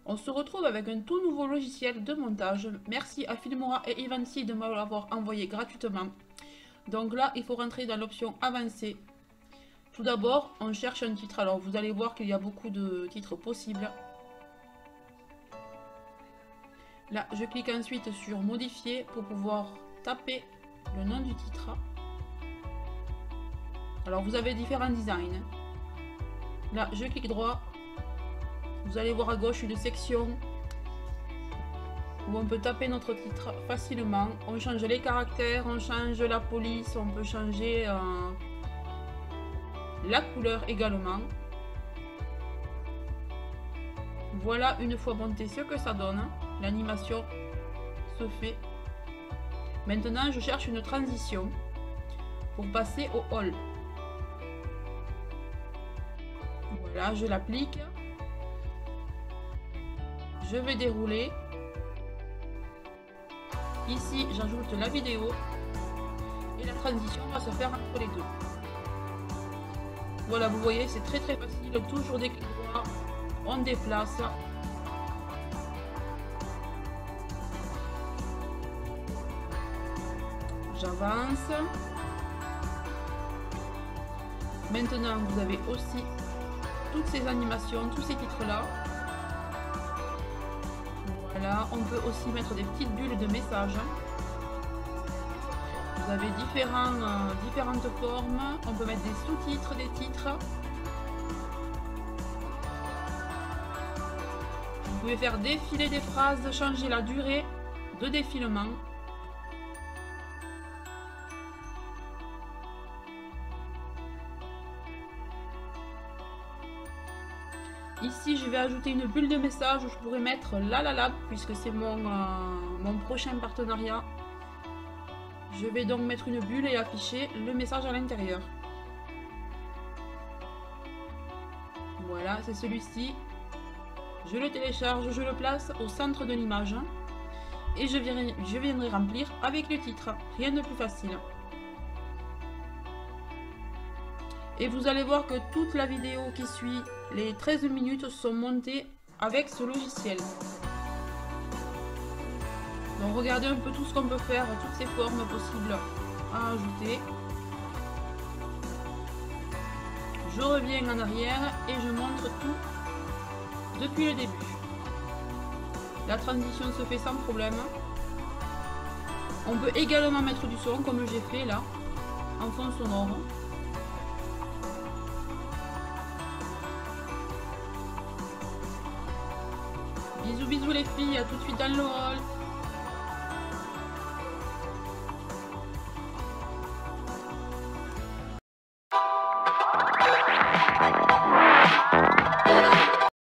On se retrouve avec un tout nouveau logiciel de montage. Merci à Filmora et Ivancy de me l'avoir envoyé gratuitement. Donc là, il faut rentrer dans l'option avancée. Tout d'abord, on cherche un titre. Alors vous allez voir qu'il y a beaucoup de titres possibles. Là, je clique ensuite sur modifier pour pouvoir taper le nom du titre. Alors vous avez différents designs. Là, je clique droit. Vous allez voir à gauche une section où on peut taper notre titre facilement. On change les caractères, on change la police, on peut changer la couleur également. Voilà une fois monté ce que ça donne. L'animation se fait. Maintenant, je cherche une transition pour passer au hall. Voilà, je l'applique. Je vais dérouler. Ici, j'ajoute la vidéo et la transition va se faire entre les deux. Voilà, vous voyez, c'est très facile. Toujours des clics droits, on déplace. J'avance. Maintenant, vous avez aussi toutes ces animations, tous ces titres-là. Voilà, on peut aussi mettre des petites bulles de messages. Vous avez différentes formes. On peut mettre des sous-titres, des titres. Vous pouvez faire défiler des phrases, changer la durée de défilement. Ici, je vais ajouter une bulle de message où je pourrais mettre La La Lab puisque c'est mon prochain partenariat. Je vais donc mettre une bulle et afficher le message à l'intérieur. Voilà, c'est celui-ci. Je le télécharge, je le place au centre de l'image et je viendrai remplir avec le titre. Rien de plus facile. Et vous allez voir que toute la vidéo qui suit, les 13 minutes, sont montées avec ce logiciel. Donc regardez un peu tout ce qu'on peut faire, toutes ces formes possibles à ajouter. Je reviens en arrière et je montre tout depuis le début. La transition se fait sans problème. On peut également mettre du son comme j'ai fait là, en fond sonore. Bisous bisous les filles, à tout de suite dans le hall.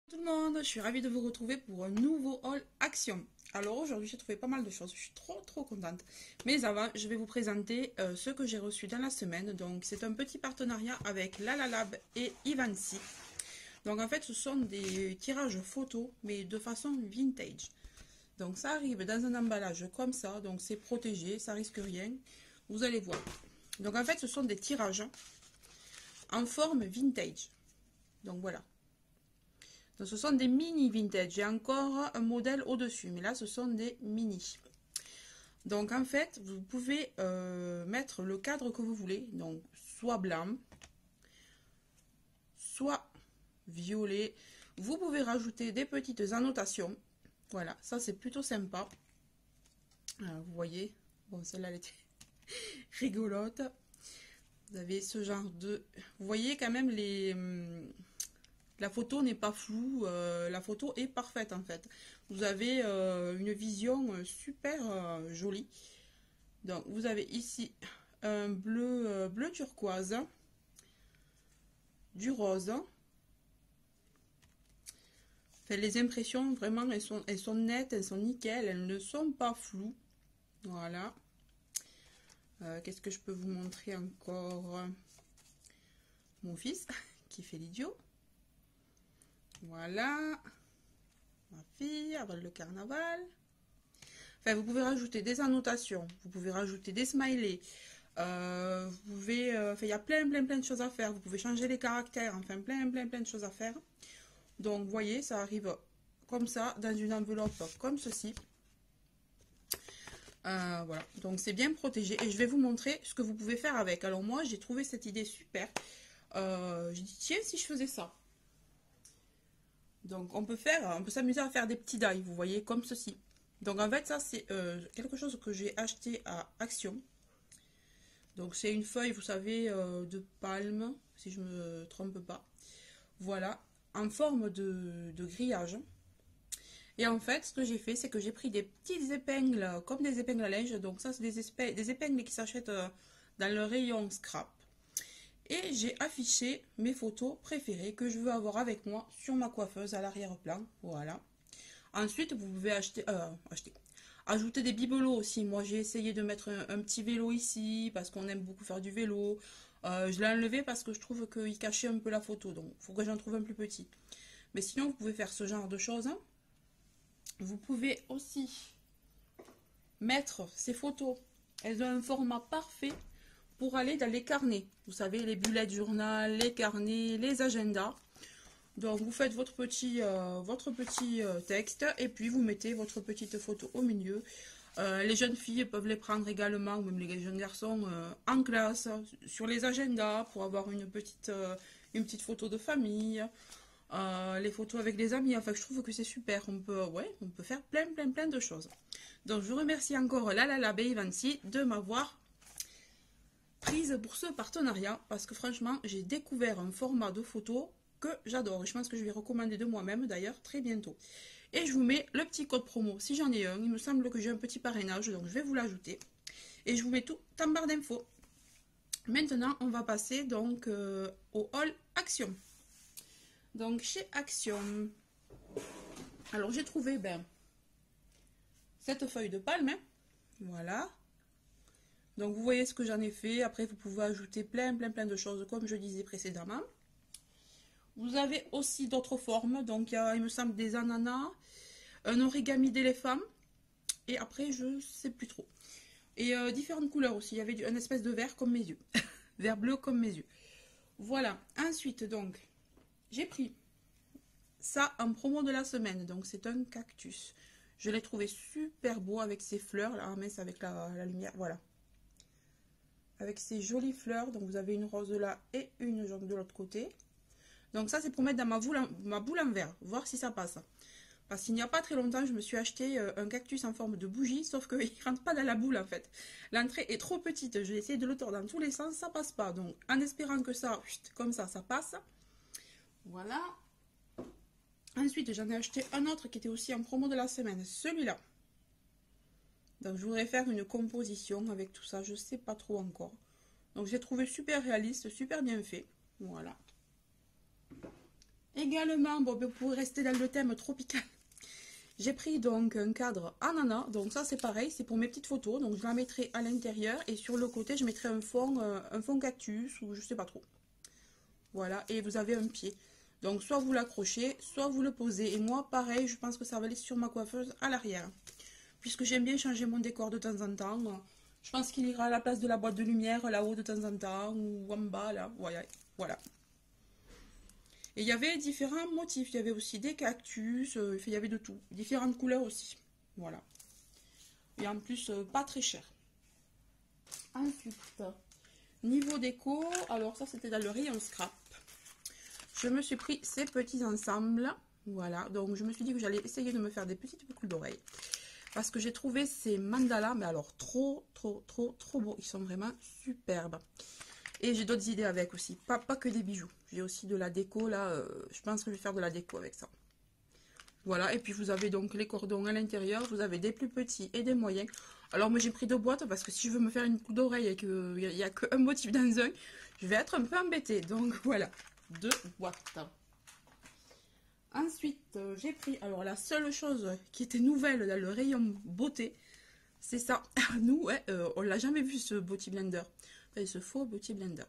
Tout le monde, je suis ravie de vous retrouver pour un nouveau haul action. Alors aujourd'hui j'ai trouvé pas mal de choses, je suis trop contente. Mais avant je vais vous présenter ce que j'ai reçu dans la semaine. Donc c'est un petit partenariat avec La La Lab et Ivancy. Donc en fait ce sont des tirages photos mais de façon vintage. Donc ça arrive dans un emballage comme ça, donc c'est protégé, ça risque rien. Vous allez voir. Donc en fait ce sont des tirages en forme vintage. Donc voilà. Donc ce sont des mini vintage. J'ai encore un modèle au-dessus, mais là ce sont des mini. Donc en fait vous pouvez mettre le cadre que vous voulez. Donc soit blanc, soit violet. Vous pouvez rajouter des petites annotations. Voilà, ça c'est plutôt sympa. Alors, vous voyez, bon celle-là elle était rigolote. Vous avez ce genre de... Vous voyez quand même la photo n'est pas floue, la photo est parfaite en fait. Vous avez une vision super jolie. Donc vous avez ici un bleu turquoise, du rose. Les impressions, vraiment, elles sont nettes, elles sont nickel, elles ne sont pas floues. Voilà. Qu'est-ce que je peux vous montrer encore? Mon fils qui fait l'idiot. Voilà. Ma fille avant le carnaval. Enfin, vous pouvez rajouter des annotations, vous pouvez rajouter des smileys. Vous pouvez, il y a plein de choses à faire. Vous pouvez changer les caractères, enfin plein de choses à faire. Donc, vous voyez, ça arrive comme ça dans une enveloppe comme ceci. Voilà, donc c'est bien protégé et je vais vous montrer ce que vous pouvez faire avec. Alors moi j'ai trouvé cette idée super. J'ai dit tiens si je faisais ça. Donc on peut s'amuser à faire des petits die, vous voyez, comme ceci. Donc en fait ça c'est quelque chose que j'ai acheté à Action. Donc c'est une feuille, vous savez, de palme, si je me trompe pas. Voilà, en forme de grillage. Et en fait, ce que j'ai fait, c'est que j'ai pris des petites épingles, comme des épingles à linge. Donc ça, c'est des épingles qui s'achètent dans le rayon scrap. Et j'ai affiché mes photos préférées que je veux avoir avec moi sur ma coiffeuse à l'arrière-plan. Voilà. Ensuite, vous pouvez ajouter des bibelots aussi. Moi, j'ai essayé de mettre un petit vélo ici parce qu'on aime beaucoup faire du vélo. Je l'ai enlevé parce que je trouve qu'il cachait un peu la photo. Donc, il faut que j'en trouve un plus petit. Mais sinon, vous pouvez faire ce genre de choses. Hein. Vous pouvez aussi mettre ces photos. Elles ont un format parfait pour aller dans les carnets. Vous savez, les bullet journal, les carnets, les agendas. Donc, vous faites votre petit texte et puis vous mettez votre petite photo au milieu. Les jeunes filles peuvent les prendre également, ou même les jeunes garçons, en classe, sur les agendas pour avoir une petite photo de famille. Les photos avec les amis, enfin je trouve que c'est super, on peut faire plein de choses. Donc je vous remercie encore la Vivancy de m'avoir prise pour ce partenariat, parce que franchement j'ai découvert un format de photo que j'adore, je pense que je vais recommander de moi-même d'ailleurs très bientôt. Et je vous mets le petit code promo si j'en ai un, il me semble que j'ai un petit parrainage, donc je vais vous l'ajouter. Et je vous mets tout en barre d'infos. Maintenant on va passer donc au haul Action. Donc chez Action, alors j'ai trouvé cette feuille de palme, hein, voilà. Donc vous voyez ce que j'en ai fait, après vous pouvez ajouter plein de choses comme je disais précédemment. Vous avez aussi d'autres formes, donc il me semble des ananas, un origami d'éléphant, et après je sais plus trop. Et différentes couleurs aussi, il y avait un espèce de vert comme mes yeux, vert bleu comme mes yeux. Voilà, ensuite donc, j'ai pris ça en promo de la semaine, donc c'est un cactus. Je l'ai trouvé super beau avec ses fleurs, là, mais c'est avec la lumière, voilà. Avec ces jolies fleurs, donc vous avez une rose là et une jaune de l'autre côté. Donc ça c'est pour mettre dans ma boule en verre, voir si ça passe. Parce qu'il n'y a pas très longtemps, je me suis acheté un cactus en forme de bougie, sauf qu'il ne rentre pas dans la boule en fait. L'entrée est trop petite, j'ai essayé de le tordre dans tous les sens, ça passe pas. Donc en espérant que ça, comme ça passe. Voilà. Ensuite, j'en ai acheté un autre qui était aussi en promo de la semaine, celui-là. Donc, je voudrais faire une composition avec tout ça, je ne sais pas trop encore. Donc, j'ai trouvé super réaliste, super bien fait. Voilà. Également, bon, pour rester dans le thème tropical, j'ai pris donc un cadre ananas. Donc, ça, c'est pareil, c'est pour mes petites photos. Donc, je la mettrai à l'intérieur et sur le côté, je mettrai un fond cactus ou je ne sais pas trop. Voilà, et vous avez un pied. Donc, soit vous l'accrochez, soit vous le posez. Et moi, pareil, je pense que ça va aller sur ma coiffeuse à l'arrière. Puisque j'aime bien changer mon décor de temps en temps. Je pense qu'il ira à la place de la boîte de lumière, là-haut de temps en temps, ou en bas, là. Voilà. Et il y avait différents motifs. Il y avait aussi des cactus, il y avait de tout. Différentes couleurs aussi. Voilà. Et en plus, pas très cher. Ensuite, niveau déco, alors ça, c'était dans le rayon scrap. Je me suis pris ces petits ensembles. Voilà, donc je me suis dit que j'allais essayer de me faire des petites boucles d'oreilles. Parce que j'ai trouvé ces mandalas, mais alors trop beaux. Ils sont vraiment superbes. Et j'ai d'autres idées avec aussi. Pas que des bijoux. J'ai aussi de la déco là. Je pense que je vais faire de la déco avec ça. Voilà, et puis vous avez donc les cordons à l'intérieur. Vous avez des plus petits et des moyens. Alors moi j'ai pris 2 boîtes parce que si je veux me faire une boucle d'oreille et qu'il n'y a qu'un motif dans un, je vais être un peu embêtée. Donc voilà. 2 boîtes. Ensuite, j'ai pris, alors la seule chose qui était nouvelle dans le rayon beauté, c'est ça. Nous, ouais, on l'a jamais vu ce Beauty Blender. Enfin, ce faux Beauty Blender.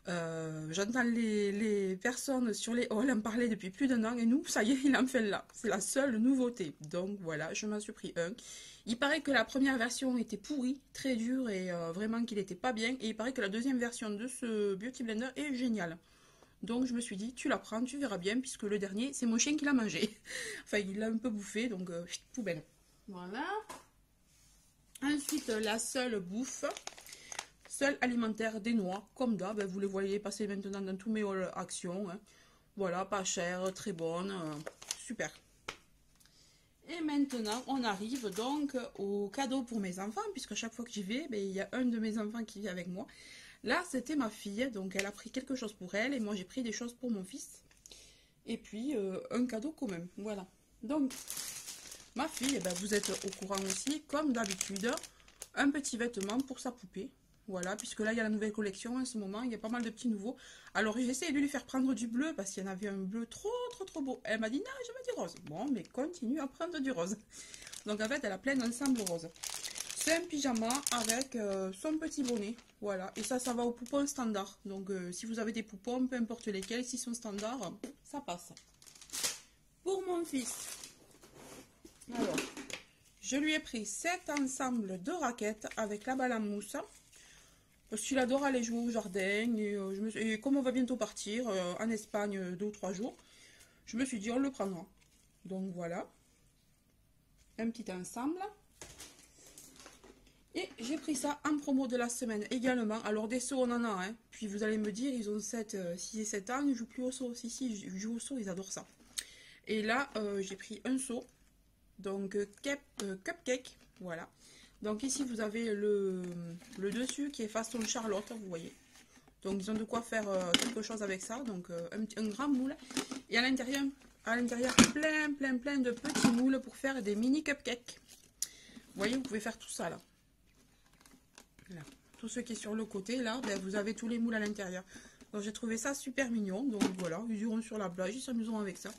J'entends les personnes sur les halls en parler depuis plus d'1 an et nous, ça y est, il en fait là. C'est la seule nouveauté. Donc voilà, je m'en suis pris un. Il paraît que la première version était pourrie, très dure et vraiment qu'il n'était pas bien. Et il paraît que la deuxième version de ce Beauty Blender est géniale. Donc je me suis dit, tu la prends, tu verras bien, puisque le dernier, c'est mon chien qui l'a mangé. Enfin, il l'a un peu bouffé, donc poubelle. Voilà. Ensuite, la seule bouffe, seule alimentaire des noix, comme d'hab. Vous les voyez passer maintenant dans tous mes hauls actions. Hein. Voilà, pas cher, très bonne, super. Et maintenant, on arrive donc au cadeau pour mes enfants, puisque chaque fois que j'y vais, il y a un de mes enfants qui vit avec moi. Là, c'était ma fille, donc elle a pris quelque chose pour elle, et moi j'ai pris des choses pour mon fils. Et puis, un cadeau quand même, voilà. Donc, ma fille, vous êtes au courant aussi, comme d'habitude, un petit vêtement pour sa poupée. Voilà, puisque là, il y a la nouvelle collection en ce moment, il y a pas mal de petits nouveaux. Alors, j'ai essayé de lui faire prendre du bleu, parce qu'il y en avait un bleu trop beau. Elle m'a dit, non, je veux du rose. Bon, mais continue à prendre du rose. Donc, en fait, elle a plein d'ensembles roses. C'est un pyjama avec son petit bonnet. Voilà, et ça va aux poupons standard. Donc, si vous avez des poupons, peu importe lesquels, s'ils sont standards, ça passe. Pour mon fils, alors, je lui ai pris cet ensemble de raquettes avec la balle en mousse. Parce qu'il adore aller jouer au jardin. Et comme on va bientôt partir en Espagne 2 ou 3 jours, je me suis dit on le prendra. Donc voilà. Un petit ensemble. Et j'ai pris ça en promo de la semaine également. Alors des seaux on en a, hein. Puis vous allez me dire, ils ont 6 et 7 ans, ils ne jouent plus au seau. Si, ils jouent au seau, ils adorent ça. Et là, j'ai pris un seau. Donc cupcake, voilà. Donc ici vous avez le dessus qui est façon Charlotte, vous voyez. Donc ils ont de quoi faire quelque chose avec ça. Donc un grand moule. Et à l'intérieur plein de petits moules pour faire des mini cupcakes. Vous voyez, vous pouvez faire tout ça là. Là. Tout ce qui est sur le côté là, vous avez tous les moules à l'intérieur. Donc j'ai trouvé ça super mignon. Donc voilà, ils iront sur la plage, ils s'amuseront avec ça.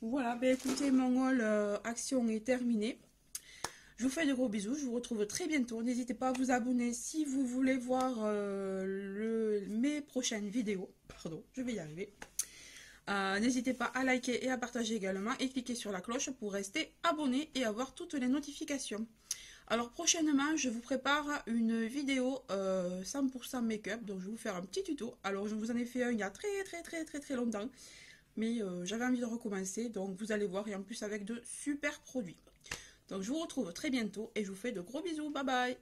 Voilà, écoutez, mon haul action est terminé. Je vous fais de gros bisous, je vous retrouve très bientôt. N'hésitez pas à vous abonner si vous voulez voir mes prochaines vidéos. Pardon, je vais y arriver. N'hésitez pas à liker et à partager également et cliquer sur la cloche pour rester abonné et avoir toutes les notifications. Alors prochainement, je vous prépare une vidéo 100% make-up, donc je vais vous faire un petit tuto. Alors je vous en ai fait un il y a très longtemps. Mais j'avais envie de recommencer, donc vous allez voir, et en plus avec de super produits. Donc je vous retrouve très bientôt et je vous fais de gros bisous, bye bye.